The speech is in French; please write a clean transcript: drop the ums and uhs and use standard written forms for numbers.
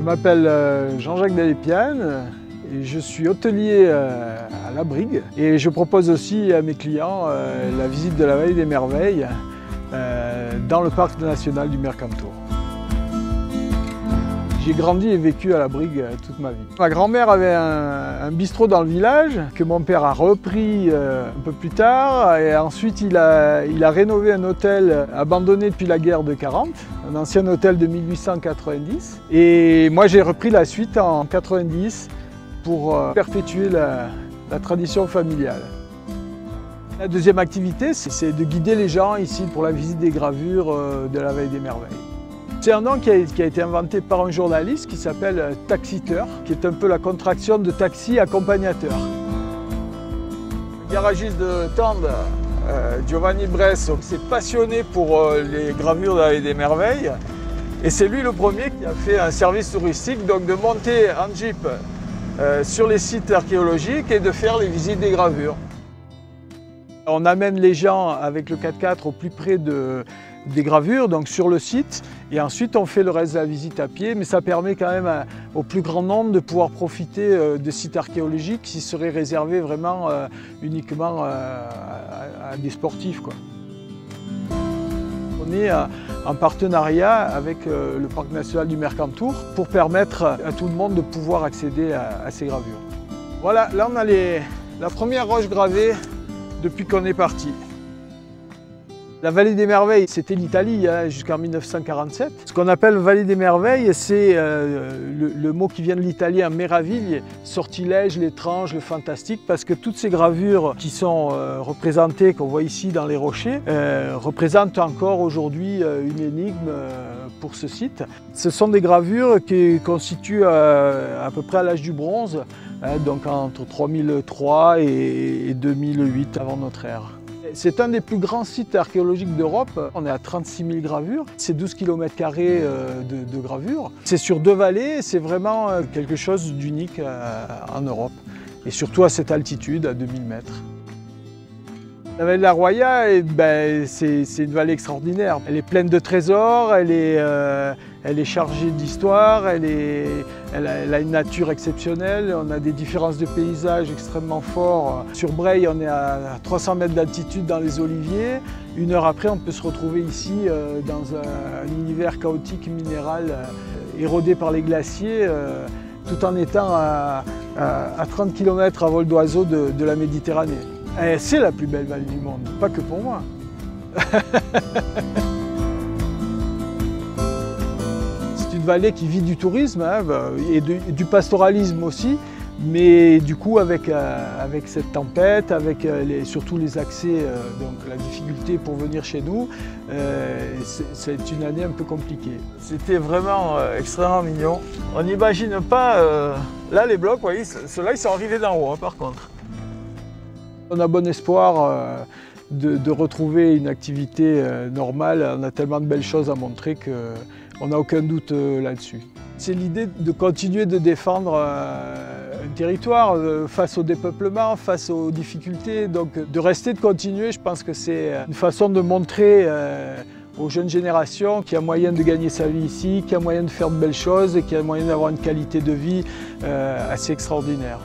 m'appelle Jean-Jacques Delépine et je suis hôtelier à La Brigue et je propose aussi à mes clients la visite de la Vallée des Merveilles dans le parc national du Mercantour. J'ai grandi et vécu à La Brigue toute ma vie. Ma grand-mère avait un bistrot dans le village que mon père a repris un peu plus tard et ensuite il a rénové un hôtel abandonné depuis la guerre de 40, un ancien hôtel de 1890 et moi j'ai repris la suite en 90 pour perpétuer la tradition familiale. La deuxième activité, c'est de guider les gens ici pour la visite des gravures de la Vallée des Merveilles. C'est un nom qui a été inventé par un journaliste qui s'appelle Taxiteur, qui est un peu la contraction de taxi accompagnateur. Le garagiste de Tende, Giovanni Bresso, s'est passionné pour les gravures de la Vallée des Merveilles et c'est lui le premier qui a fait un service touristique, donc de monter en jeep sur les sites archéologiques et de faire les visites des gravures. On amène les gens avec le 4x4 au plus près des gravures, donc sur le site, et ensuite on fait le reste de la visite à pied, mais ça permet quand même au plus grand nombre de pouvoir profiter de sites archéologiques qui seraient réservés vraiment uniquement à des sportifs, quoi. On est en partenariat avec le parc national du Mercantour pour permettre à tout le monde de pouvoir accéder à ces gravures. Voilà, là on a la première roche gravée depuis qu'on est parti. La Vallée des Merveilles, c'était l'Italie jusqu'en 1947. Ce qu'on appelle Vallée des Merveilles, c'est le mot qui vient de l'italien meraviglie, sortilège, l'étrange, le fantastique, parce que toutes ces gravures qui sont représentées, qu'on voit ici dans les rochers, représentent encore aujourd'hui une énigme pour ce site. Ce sont des gravures qui constituent à peu près à l'âge du bronze, donc entre 3003 et 2008 avant notre ère. C'est un des plus grands sites archéologiques d'Europe. On est à 36 000 gravures. C'est 12 km² de gravures. C'est sur 2 vallées. C'est vraiment quelque chose d'unique en Europe. Et surtout à cette altitude, à 2000 mètres. La vallée de la Roya, c'est une vallée extraordinaire. Elle est pleine de trésors, elle est chargée d'histoire, elle a une nature exceptionnelle, on a des différences de paysages extrêmement forts. Sur Breil, on est à 300 mètres d'altitude dans les oliviers. Une heure après, on peut se retrouver ici dans un univers chaotique minéral érodé par les glaciers, tout en étant à 30 km à vol d'oiseau de la Méditerranée. C'est la plus belle vallée du monde, pas que pour moi. C'est une vallée qui vit du tourisme et du pastoralisme aussi, mais du coup avec cette tempête, avec surtout les accès, donc la difficulté pour venir chez nous, c'est une année un peu compliquée. C'était vraiment extrêmement mignon. On n'imagine pas, là les blocs, vous voyez, ceux-là ils sont arrivés d'en haut par contre. On a bon espoir de retrouver une activité normale. On a tellement de belles choses à montrer qu'on n'a aucun doute là-dessus. C'est l'idée de continuer de défendre un territoire face au dépeuplement, face aux difficultés. Donc de rester, de continuer, je pense que c'est une façon de montrer aux jeunes générations qu'il y a moyen de gagner sa vie ici, qu'il y a moyen de faire de belles choses et qu'il y a moyen d'avoir une qualité de vie assez extraordinaire.